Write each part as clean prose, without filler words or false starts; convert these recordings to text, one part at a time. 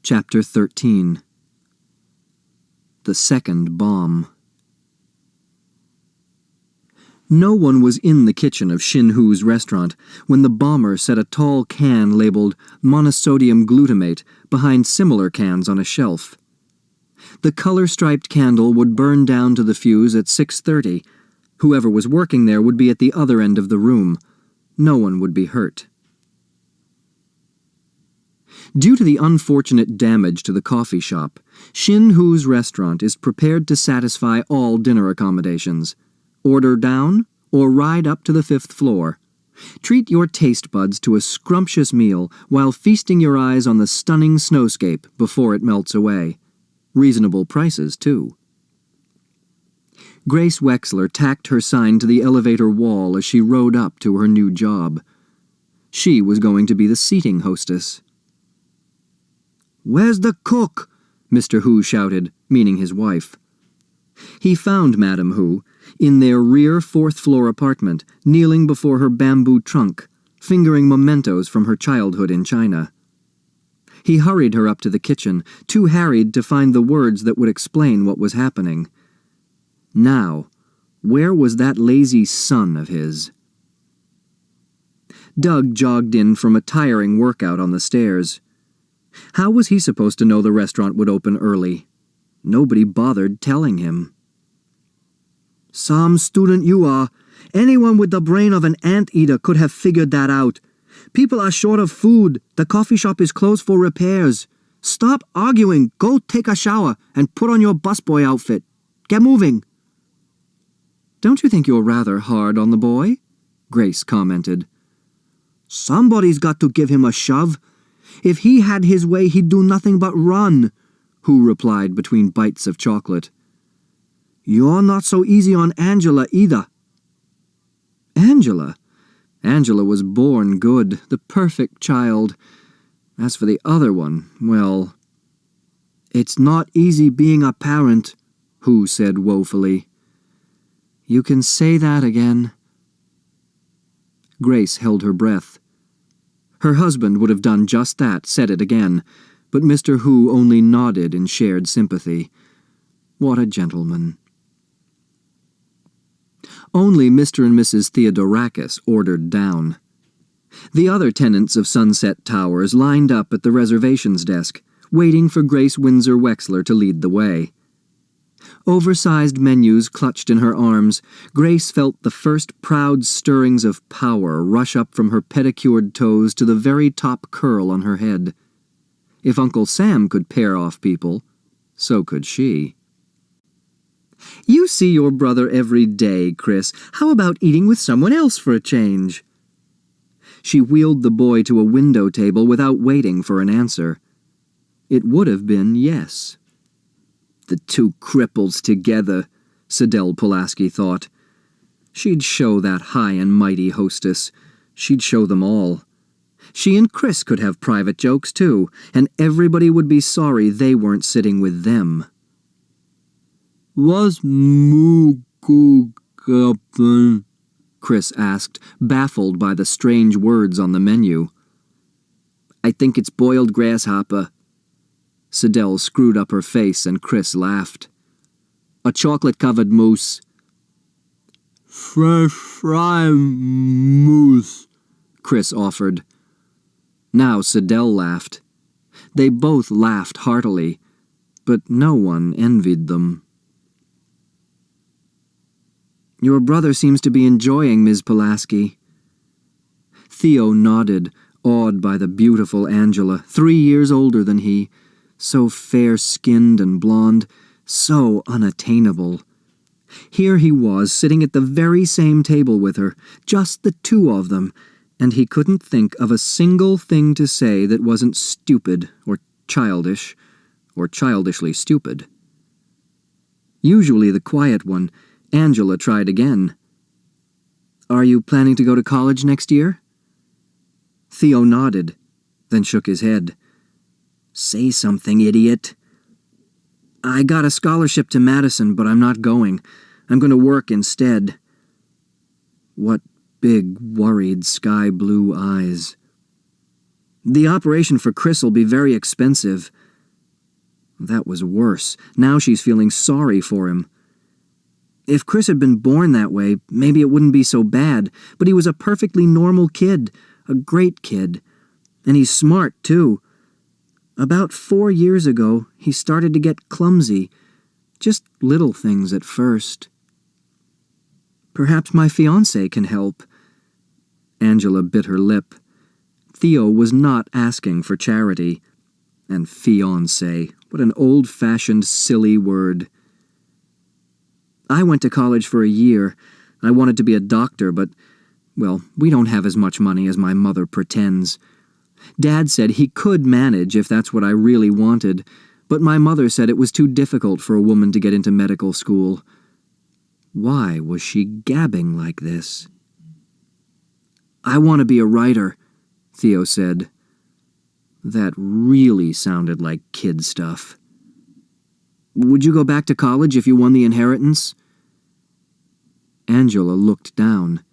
Chapter 13. The Second Bomb. No one was in the kitchen of Shin Hu's restaurant when the bomber set a tall can labeled monosodium glutamate behind similar cans on a shelf. The color-striped candle would burn down to the fuse at 6:30. Whoever was working there would be at the other end of the room. No one would be hurt. Due to the unfortunate damage to the coffee shop, Shin Hu's restaurant is prepared to satisfy all dinner accommodations. Order down or ride up to the 5th floor. Treat your taste buds to a scrumptious meal while feasting your eyes on the stunning snowscape before it melts away. Reasonable prices, too. Grace Wexler tacked her sign to the elevator wall as she rode up to her new job. She was going to be the seating hostess. "Where's the cook?" Mr. Hu shouted, meaning his wife. He found Madame Hu in their rear 4th-floor apartment, kneeling before her bamboo trunk, fingering mementos from her childhood in China. He hurried her up to the kitchen, too harried to find the words that would explain what was happening. Now, where was that lazy son of his? Doug jogged in from a tiring workout on the stairs. How was he supposed to know the restaurant would open early? Nobody bothered telling him. "Some student you are. Anyone with the brain of an anteater could have figured that out. People are short of food. The coffee shop is closed for repairs. Stop arguing. Go take a shower and put on your busboy outfit. Get moving." "Don't you think you're rather hard on the boy?" Grace commented. "Somebody's got to give him a shove. If he had his way, he'd do nothing but run," Hu replied between bites of chocolate. "You're not so easy on Angela either." Angela? Angela was born good, the perfect child. As for the other one, well... "It's not easy being a parent," Hu said woefully. "You can say that again." Grace held her breath. Her husband would have done just that, said it again, but Mr. Hu only nodded in shared sympathy. What a gentleman. Only Mr. and Mrs. Theodorakis ordered down. The other tenants of Sunset Towers lined up at the reservations desk, waiting for Grace Windsor Wexler to lead the way. Oversized menus clutched in her arms, Grace felt the first proud stirrings of power rush up from her pedicured toes to the very top curl on her head. If Uncle Sam could pair off people, so could she. "You see your brother every day, Chris. How about eating with someone else for a change?" She wheeled the boy to a window table without waiting for an answer. It would have been yes. The two cripples together, Sidel Pulaski thought. She'd show that high and mighty hostess. She'd show them all. She and Chris could have private jokes, too, and everybody would be sorry they weren't sitting with them. "What's moo-goo happen?" Chris asked, baffled by the strange words on the menu. "I think it's boiled grasshopper." Sidel screwed up her face and Chris laughed. "A chocolate-covered mousse." "Fresh fried mousse," Chris offered. Now Sidel laughed. They both laughed heartily, but no one envied them. "Your brother seems to be enjoying Ms. Pulaski." Theo nodded, awed by the beautiful Angela, 3 years older than he, so fair-skinned and blonde, so unattainable. Here he was, sitting at the very same table with her, just the two of them, and he couldn't think of a single thing to say that wasn't stupid or childish or childishly stupid. Usually the quiet one, Angela tried again. "Are you planning to go to college next year?" Theo nodded, then shook his head. "Say something, idiot." "I got a scholarship to Madison, but I'm not going. I'm going to work instead." What big, worried, sky-blue eyes. "The operation for Chris will be very expensive." That was worse. Now she's feeling sorry for him. If Chris had been born that way, maybe it wouldn't be so bad, but he was a perfectly normal kid, a great kid. And he's smart, too. About 4 years ago, he started to get clumsy. Just little things at first. Perhaps my fiancé can help. Angela bit her lip. Theo was not asking for charity. And fiancé, what an old-fashioned, silly word. I went to college for a year. I wanted to be a doctor, but, well, we don't have as much money as my mother pretends. Dad said he could manage if that's what I really wanted, but my mother said it was too difficult for a woman to get into medical school. Why was she gabbing like this? I want to be a writer, Theo said. That really sounded like kid stuff. Would you go back to college if you won the inheritance? Angela looked down.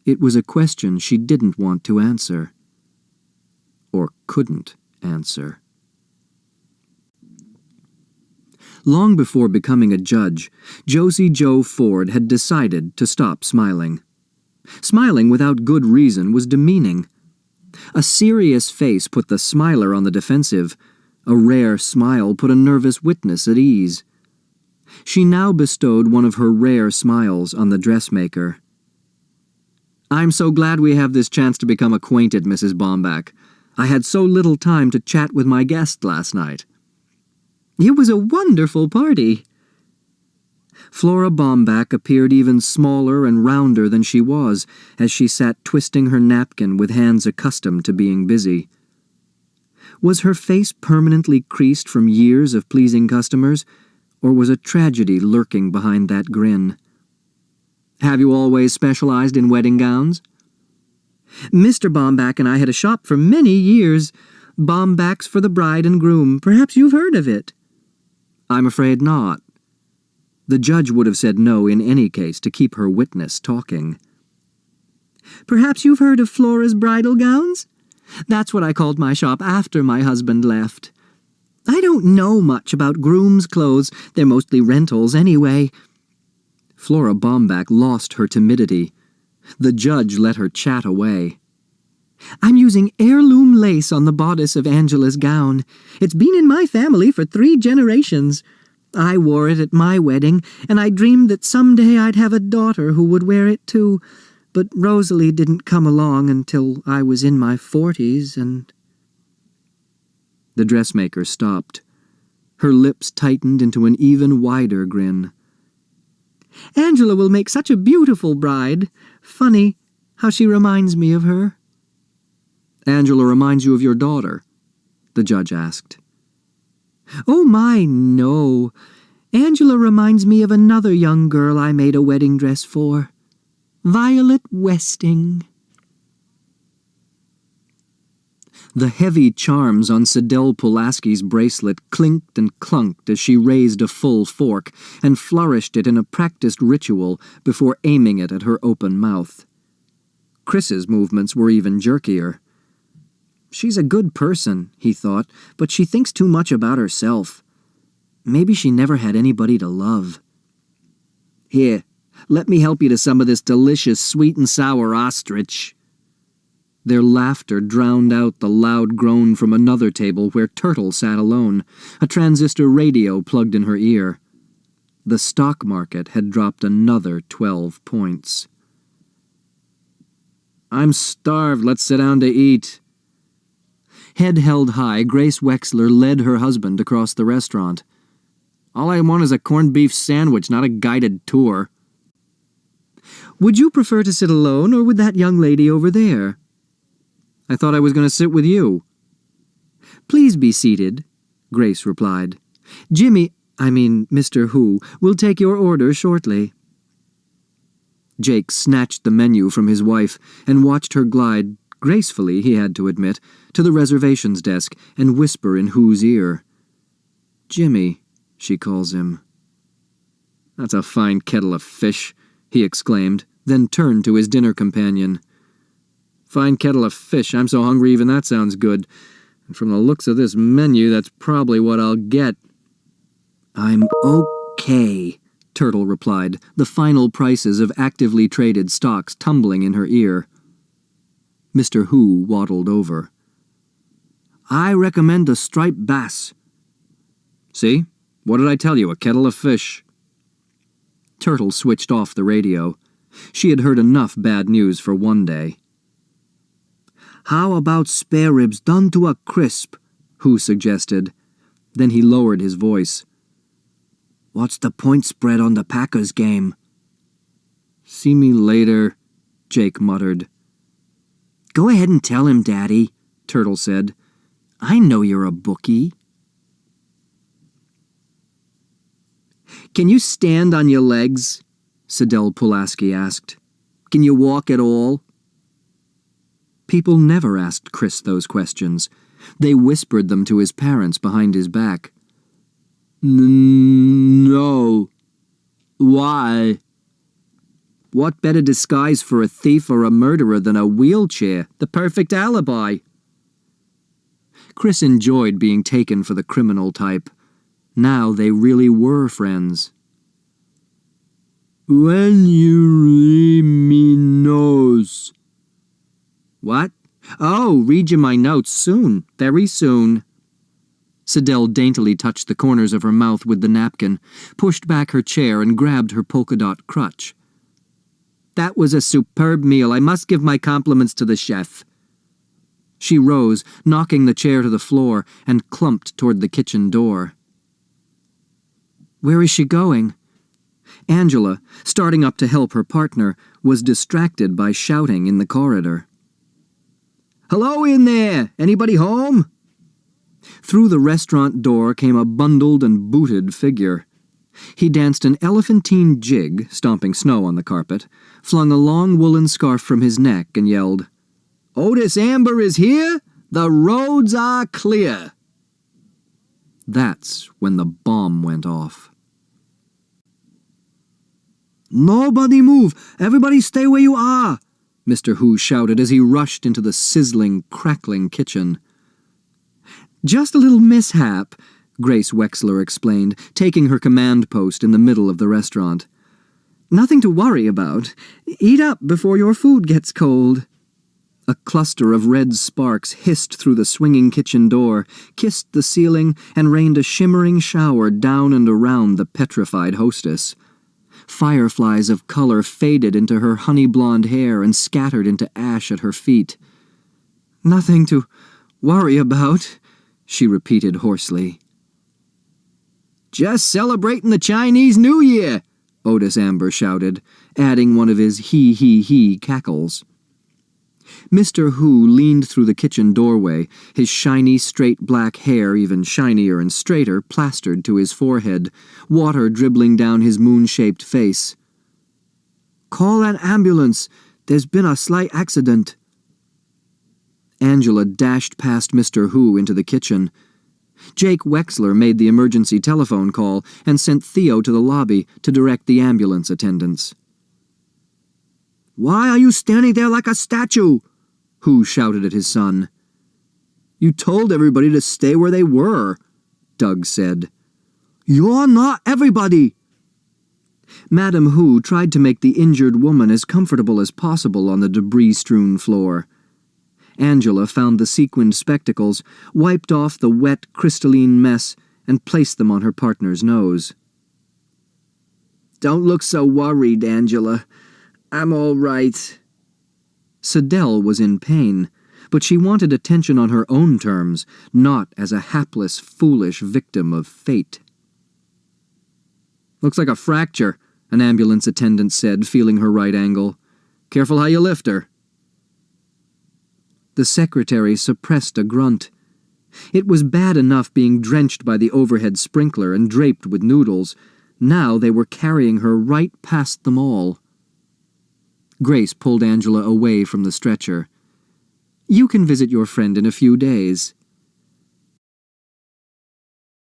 It was a question she didn't want to answer. Or couldn't answer. Long before becoming a judge, Josie Joe Ford had decided to stop smiling. Smiling without good reason was demeaning. A serious face put the smiler on the defensive. A rare smile put a nervous witness at ease. She now bestowed one of her rare smiles on the dressmaker. "I'm so glad we have this chance to become acquainted, Mrs. Bomback. I had so little time to chat with my guest last night." "It was a wonderful party." Flora Bomback appeared even smaller and rounder than she was as she sat twisting her napkin with hands accustomed to being busy. Was her face permanently creased from years of pleasing customers, or was a tragedy lurking behind that grin? "Have you always specialized in wedding gowns?" "Mr. Bomback and I had a shop for many years. Bomback's for the bride and groom. Perhaps you've heard of it." "I'm afraid not." The judge would have said no in any case to keep her witness talking. "Perhaps you've heard of Flora's Bridal Gowns? That's what I called my shop after my husband left. I don't know much about groom's clothes. They're mostly rentals anyway." Flora Bomback lost her timidity. The judge let her chat away. "I'm using heirloom lace on the bodice of Angela's gown. It's been in my family for 3 generations. I wore it at my wedding, and I dreamed that someday I'd have a daughter who would wear it too. But Rosalie didn't come along until I was in my 40s, and—" The dressmaker stopped. Her lips tightened into an even wider grin. "Angela will make such a beautiful bride. Funny how she reminds me of her." "Angela reminds you of your daughter?" the judge asked. "Oh my, no. Angela reminds me of another young girl I made a wedding dress for. Violet Westing." The heavy charms on Sidel Pulaski's bracelet clinked and clunked as she raised a full fork and flourished it in a practiced ritual before aiming it at her open mouth. Chris's movements were even jerkier. She's a good person, he thought, but she thinks too much about herself. Maybe she never had anybody to love. "Here, let me help you to some of this delicious sweet and sour ostrich." Their laughter drowned out the loud groan from another table where Turtle sat alone, a transistor radio plugged in her ear. The stock market had dropped another 12 points. "I'm starved. Let's sit down to eat." Head held high, Grace Wexler led her husband across the restaurant. "All I want is a corned beef sandwich, not a guided tour." "Would you prefer to sit alone, or with that young lady over there?" "I thought I was going to sit with you." "Please be seated," Grace replied. Mr. Who, will take your order shortly." Jake snatched the menu from his wife and watched her glide, gracefully, he had to admit, to the reservations desk and whisper in Who's ear. "Jimmy, she calls him." "That's a fine kettle of fish," he exclaimed, then turned to his dinner companion. "Fine kettle of fish. I'm so hungry even that sounds good. And from the looks of this menu, that's probably what I'll get." "I'm okay," Turtle replied, the final prices of actively traded stocks tumbling in her ear. Mr. Hu waddled over. "I recommend the striped bass." "See? What did I tell you? A kettle of fish." Turtle switched off the radio. She had heard enough bad news for one day. "How about spare ribs done to a crisp?" Hu suggested. Then he lowered his voice. "What's the point spread on the Packers game?" "See me later," Jake muttered. "Go ahead and tell him, Daddy," Turtle said. "I know you're a bookie." "Can you stand on your legs?" Sidel Pulaski asked. "Can you walk at all?" People never asked Chris those questions. They whispered them to his parents behind his back. "No. Why?" "What better disguise for a thief or a murderer than a wheelchair? The perfect alibi." Chris enjoyed being taken for the criminal type. Now they really were friends. "When you read me nose." "What? Oh, read you my notes soon, very soon." Sidel daintily touched the corners of her mouth with the napkin, pushed back her chair and grabbed her polka-dot crutch. "That was a superb meal. I must give my compliments to the chef." She rose, knocking the chair to the floor, and clumped toward the kitchen door. Where is she going? Angela, starting up to help her partner, was distracted by shouting in the corridor. "Hello in there! Anybody home?" Through the restaurant door came a bundled and booted figure. He danced an elephantine jig, stomping snow on the carpet, flung a long woolen scarf from his neck, and yelled, "Otis Amber is here! The roads are clear!" That's when the bomb went off. "Nobody move! Everybody stay where you are!" Mr. Hu shouted as he rushed into the sizzling, crackling kitchen. "Just a little mishap," Grace Wexler explained, taking her command post in the middle of the restaurant. "Nothing to worry about. Eat up before your food gets cold." A cluster of red sparks hissed through the swinging kitchen door, kissed the ceiling, and rained a shimmering shower down and around the petrified hostess. Fireflies of color faded into her honey-blonde hair and scattered into ash at her feet. "Nothing to worry about," she repeated hoarsely. "Just celebrating the Chinese New Year," Otis Amber shouted, adding one of his he cackles. Mr. Hu leaned through the kitchen doorway, his shiny, straight black hair even shinier and straighter plastered to his forehead, water dribbling down his moon-shaped face. "Call an ambulance. There's been a slight accident." Angela dashed past Mr. Hu into the kitchen. Jake Wexler made the emergency telephone call and sent Theo to the lobby to direct the ambulance attendants. "Why are you standing there like a statue?" Hu shouted at his son. "You told everybody to stay where they were," Doug said. "You're not everybody." Madam Hu tried to make the injured woman as comfortable as possible on the debris-strewn floor. Angela found the sequined spectacles, wiped off the wet, crystalline mess, and placed them on her partner's nose. "Don't look so worried, Angela. I'm all right." Sidel was in pain, but she wanted attention on her own terms, not as a hapless, foolish victim of fate. "Looks like a fracture," an ambulance attendant said, feeling her right ankle. "Careful how you lift her." The secretary suppressed a grunt. It was bad enough being drenched by the overhead sprinkler and draped with noodles. Now they were carrying her right past them all. Grace pulled Angela away from the stretcher. "You can visit your friend in a few days."